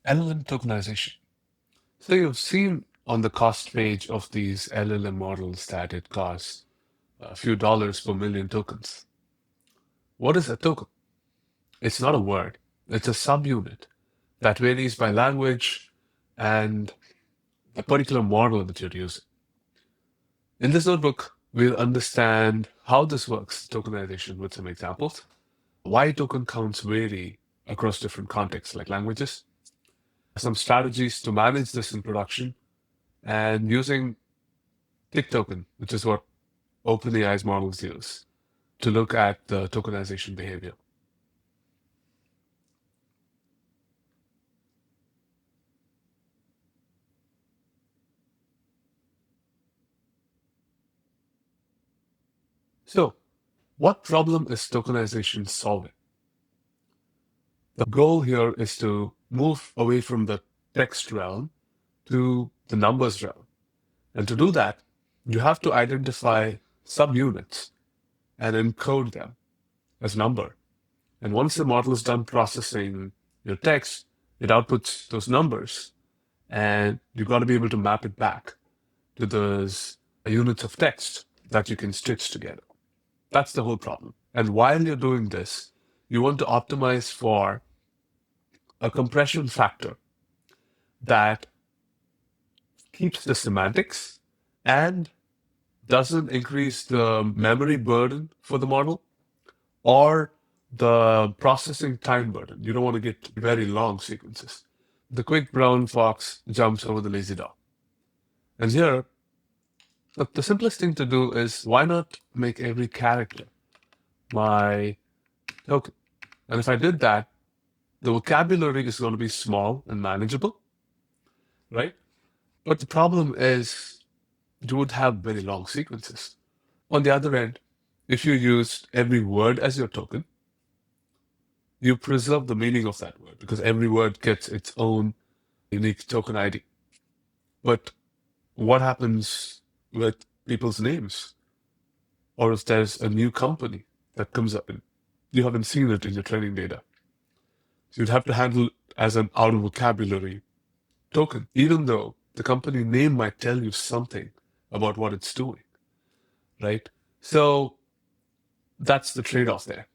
LLM tokenization. So you've seen on the cost page of these LLM models that it costs a few dollars per million tokens. What is a token? It's not a word. It's a subunit that varies by language and the particular model that you're using. In this notebook, we'll understand how this works, tokenization, with some examples, why token counts vary across different contexts like languages, some strategies to manage this in production, and using tick token, which is what OpenAI's models use, to look at the tokenization behavior. So, what problem is tokenization solving? The goal here is to move away from the text realm to the numbers realm. And to do that, you have to identify subunits and encode them as number. And once the model is done processing your text, it outputs those numbers. And you've got to be able to map it back to those units of text that you can stitch together. That's the whole problem. And while you're doing this, you want to optimize for a compression factor that keeps the semantics and doesn't increase the memory burden for the model or the processing time burden. You don't want to get very long sequences. The quick brown fox jumps over the lazy dog. And here, the simplest thing to do is, why not make every character my token? And if I did that, the vocabulary is going to be small and manageable, right? But the problem is you would have very long sequences. On the other end, if you use every word as your token, you preserve the meaning of that word because every word gets its own unique token ID. But what happens with people's names? Or if there's a new company that comes up and you haven't seen it in your training data. So you'd have to handle it as an out of vocabulary token, even though the company name might tell you something about what it's doing, right? So that's the trade-off there.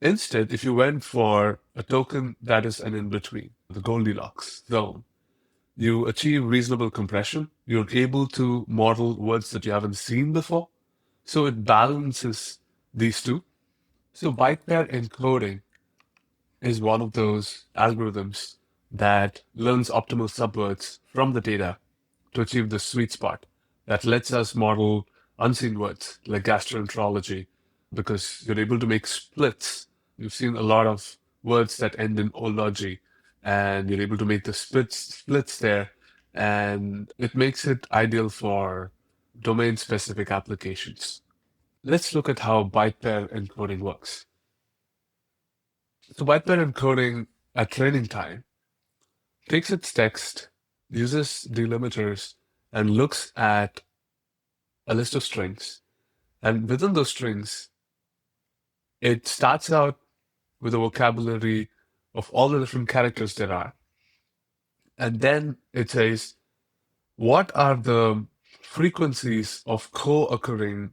Instead, if you went for a token that is an in-between, the Goldilocks zone, you achieve reasonable compression. You're able to model words that you haven't seen before. So it balances these two. So byte pair encoding is one of those algorithms that learns optimal subwords from the data to achieve the sweet spot that lets us model unseen words like gastroenterology, because you're able to make splits. You've seen a lot of words that end in ology, and you're able to make the splits there, and it makes it ideal for domain-specific applications. Let's look at how byte pair encoding works. So byte pair encoding at training time takes its text, uses delimiters, and looks at a list of strings. And within those strings, it starts out with a vocabulary of all the different characters there are. And then it says, what are the frequencies of co-occurring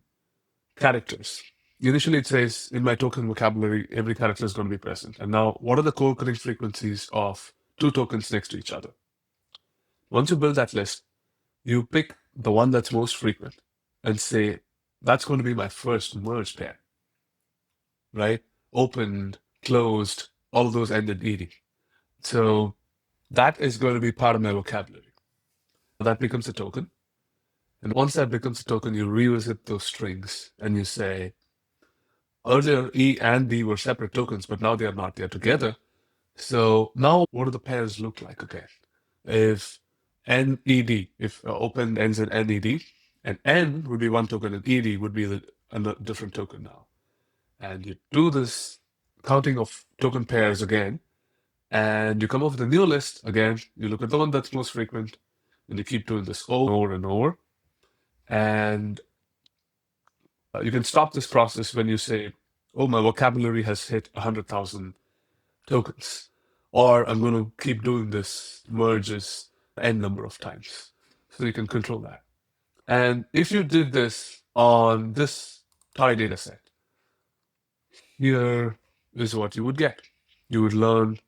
characters? Initially, it says, in my token vocabulary, every character is going to be present. And now, what are the co-occurring frequencies of two tokens next to each other? Once you build that list, you pick the one that's most frequent and say, that's going to be my first merge pair, right? Opened, closed, all of those end in ed. So that is going to be part of my vocabulary. That becomes a token. And once that becomes a token, you revisit those strings and you say, earlier E and D were separate tokens, but now they are not, they're together. So now what do the pairs look like again? If NED, if open ends in NED, and N would be one token and ED would be a different token now. And you do this counting of token pairs again, and you come up with a new list. Again, you look at the one that's most frequent, and you keep doing this over and over. And you can stop this process when you say, oh, my vocabulary has hit 100,000 tokens. or I'm going to keep doing this merges n number of times. So you can control that. And if you did this on this toy data set, here is what you would get. You would learn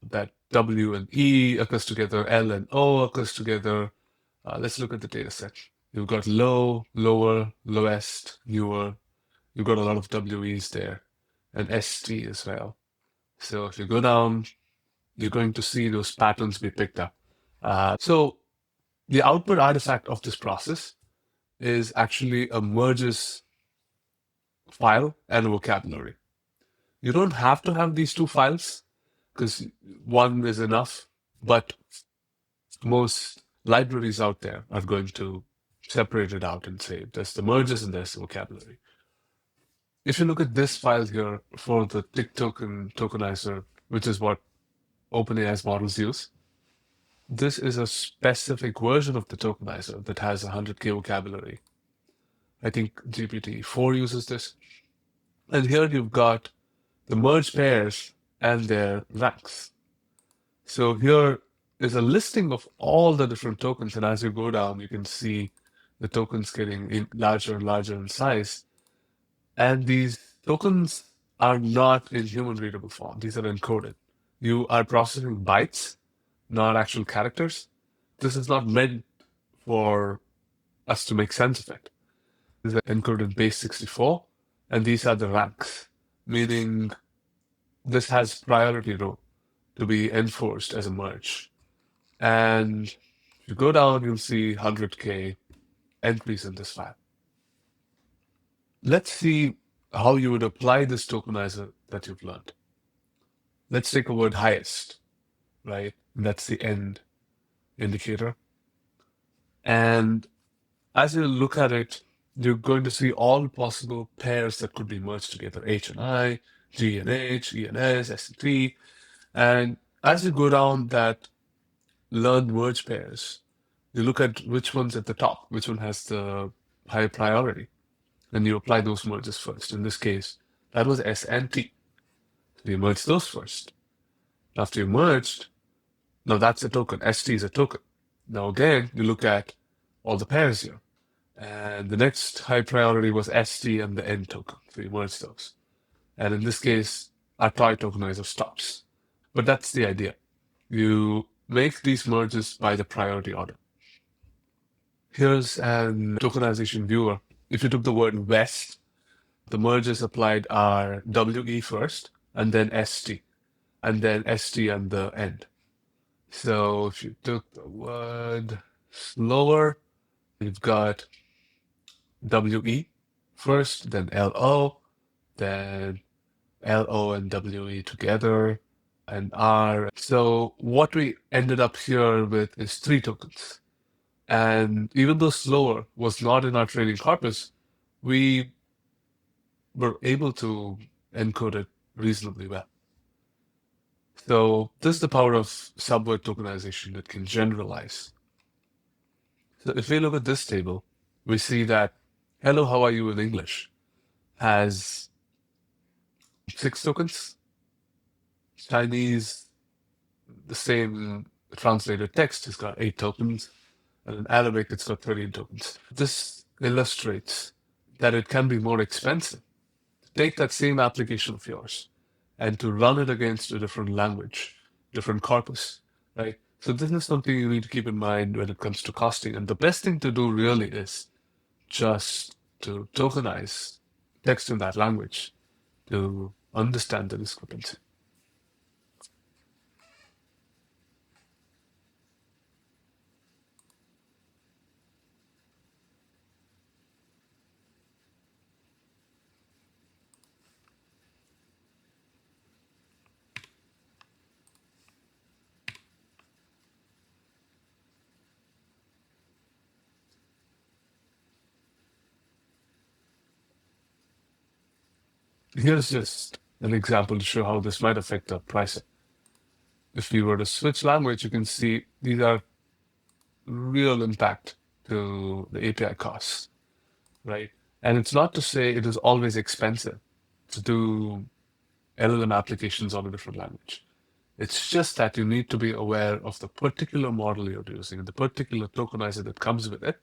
that W and E occurs together, L and O occurs together. Let's look at the data set. You've got low, lower, lowest, newer. You've got a lot of WEs there, and ST as well. So if you go down, you're going to see those patterns be picked up. So the output artifact of this process is actually a merges file and a vocabulary. You don't have to have these two files because one is enough, but most libraries out there are going to separate it out and say there's the merges and there's the vocabulary. If you look at this file here for the tick token tokenizer, which is what OpenAI's models use, this is a specific version of the tokenizer that has 100K vocabulary. I think GPT-4 uses this. And here you've got the merge pairs and their ranks. So here is a listing of all the different tokens. And as you go down, you can see the tokens getting larger and larger in size. And these tokens are not in human readable form. These are encoded. You are processing bytes, not actual characters. This is not meant for us to make sense of it. This is encoded base 64, and these are the ranks, meaning this has priority row to be enforced as a merge. And if you go down, you'll see 100K entries in this file. Let's see how you would apply this tokenizer that you've learned. Let's take a word highest, right? That's the end indicator. And as you look at it, you're going to see all possible pairs that could be merged together, H and I, G and H, E and S, S and T. And as you go down that learned merge pairs, you look at which one's at the top, which one has the high priority, and you apply those merges first. In this case, that was S and T. So you merge those first. After you merged, now that's a token. ST is a token. Now again, you look at all the pairs here. And the next high priority was ST and the N token. So you merge those. And in this case, our toy tokenizer stops. But that's the idea. You make these merges by the priority order. Here's an tokenization viewer. If you took the word West, the merges applied are WE first, and then ST, and then ST and the end. So if you took the word slower, you've got WE first, then LO, then LO and WE together, and R. So what we ended up here with is 3 tokens. And even though slower was not in our training corpus, we were able to encode it reasonably well. So this is the power of subword tokenization that can generalize. So if we look at this table, we see that hello, how are you in English has 6 tokens. Chinese, the same translated text, has got 8 tokens. And in Arabic, it's got 13 tokens. This illustrates that it can be more expensive to take that same application of yours and to run it against a different language, different corpus, right? So this is something you need to keep in mind when it comes to costing. And the best thing to do really is just to tokenize text in that language to understand the discrepancy. Here's just an example to show how this might affect the pricing. If we were to switch language, you can see these are real impact to the API costs, right? And it's not to say it is always expensive to do LLM applications on a different language. It's just that you need to be aware of the particular model you're using and the particular tokenizer that comes with it.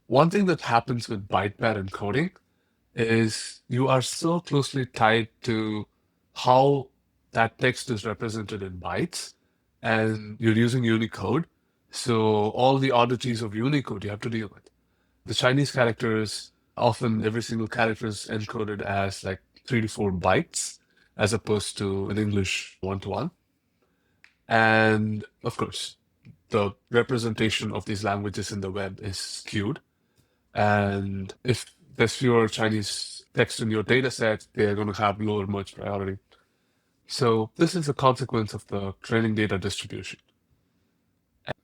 One thing that happens with byte pair encoding is you are so closely tied to how that text is represented in bytes, and you're using Unicode. So all the oddities of Unicode you have to deal with. The Chinese characters, often every single character is encoded as like 3 to 4 bytes, as opposed to in English 1 to 1. And of course, the representation of these languages in the web is skewed. And if there's fewer Chinese text in your data set, they're going to have lower merge priority. So this is a consequence of the training data distribution.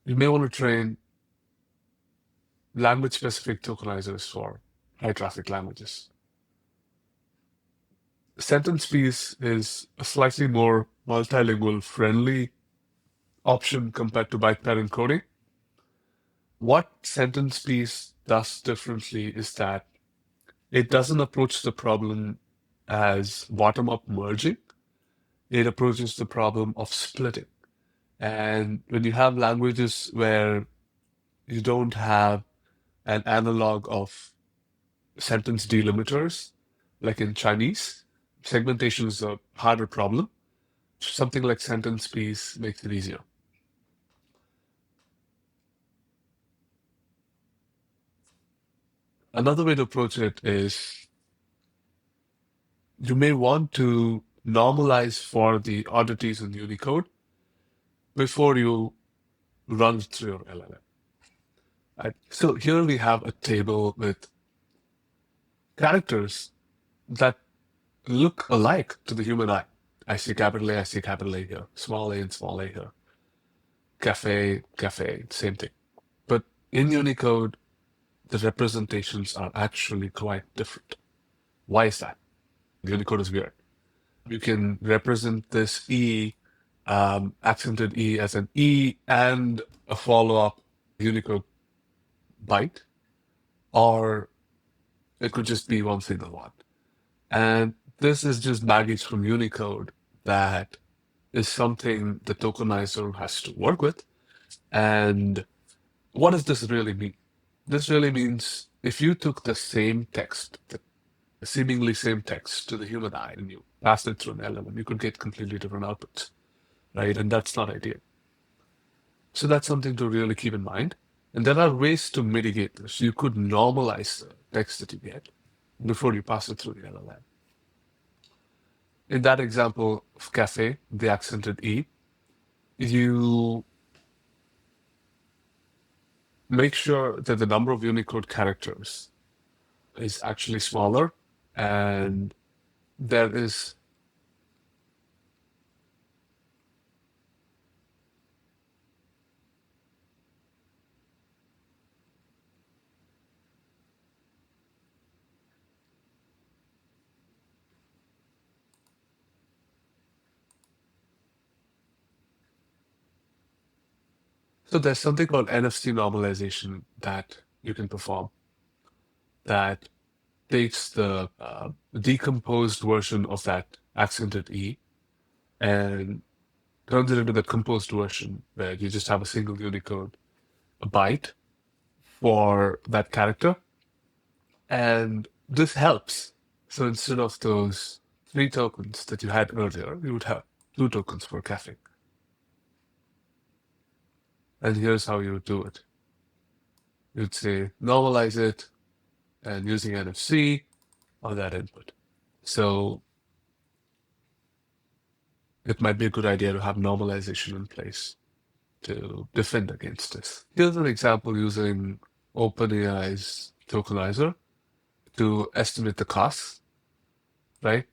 You may want to train language-specific tokenizers for high-traffic languages. Sentence piece is a slightly more multilingual friendly option compared to byte pair encoding. What sentence piece does differently is that it doesn't approach the problem as bottom-up merging. It approaches the problem of splitting. And when you have languages where you don't have an analog of sentence delimiters, like in Chinese, segmentation is a harder problem. Something like sentence piece makes it easier. Another way to approach it is you may want to normalize for the oddities in Unicode before you run it through your LLM. Right? So here we have a table with characters that look alike to the human eye. I see capital A, I see capital A here, small a and small a here. Cafe, cafe, same thing. But in Unicode, the representations are actually quite different. Why is that? Unicode is weird. You can represent this E, accented E, as an E and a follow-up Unicode byte, or it could just be one single one. And this is just baggage from Unicode that is something the tokenizer has to work with. And what does this really mean? This really means if you took the same text, the seemingly same text to the human eye, and you passed it through an LLM, you could get completely different outputs, right? And that's not ideal. So that's something to really keep in mind. And there are ways to mitigate this. You could normalize the text that you get before you pass it through the LLM. In that example of cafe, the accented E, you make sure that the number of Unicode characters is actually smaller, and there is so there's something called NFC normalization that you can perform that takes the decomposed version of that accented E and turns it into the composed version where you just have a single Unicode, a byte for that character. And this helps. So instead of those 3 tokens that you had earlier, you would have 2 tokens for cafe. And here's how you would do it. You'd say normalize it and using NFC on that input. So it might be a good idea to have normalization in place to defend against this. Here's an example using OpenAI's tokenizer to estimate the costs, right?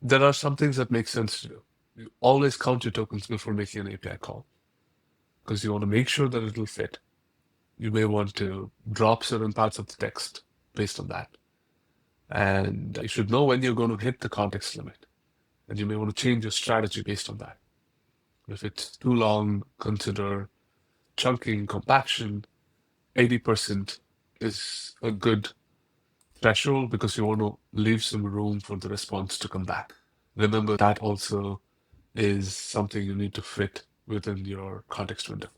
There are some things that make sense to do. You always count your tokens before making an API call because you want to make sure that it'll fit. You may want to drop certain parts of the text based on that. And you should know when you're going to hit the context limit. And you may want to change your strategy based on that. If it's too long, consider chunking, compaction. 80% is a good threshold because you want to leave some room for the response to come back. Remember that also is something you need to fit within your context window.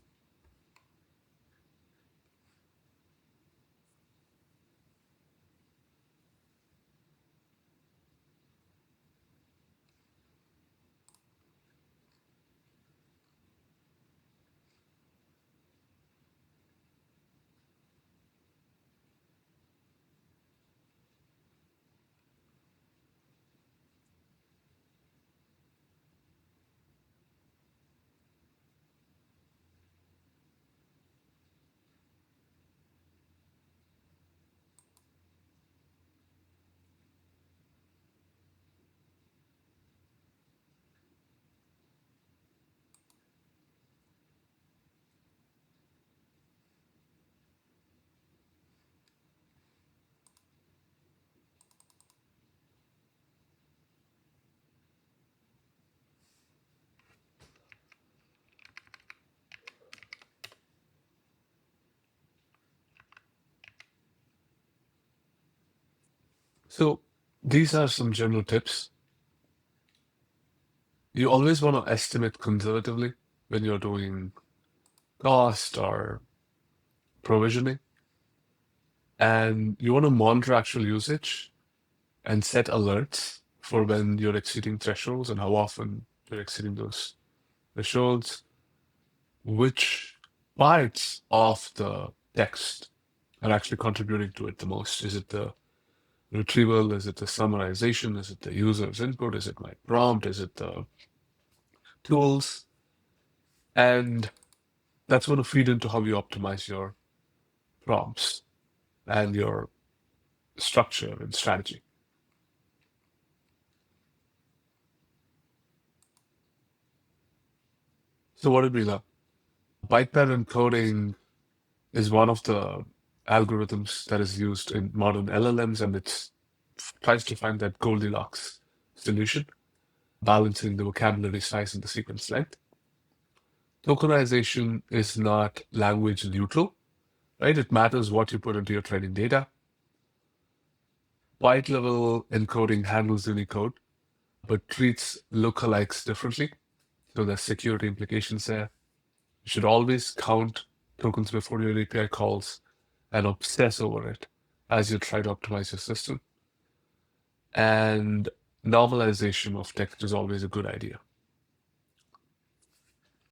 So these are some general tips. You always want to estimate conservatively when you're doing cost or provisioning. And you want to monitor actual usage and set alerts for when you're exceeding thresholds and how often you're exceeding those thresholds, which parts of the text are actually contributing to it the most. Is it the retrieval? Is it the summarization? Is it the user's input? Is it my prompt? Is it the tools? And that's going to feed into how you optimize your prompts and your structure and strategy. So what did we learn? Byte pattern encoding is one of the algorithms that is used in modern LLMs, and it tries to find that Goldilocks solution, balancing the vocabulary size and the sequence length. Tokenization is not language neutral, right? It matters what you put into your training data. Byte level encoding handles Unicode, but treats lookalikes differently. So there's security implications there. You should always count tokens before your API calls and obsess over it as you try to optimize your system. And normalization of text is always a good idea.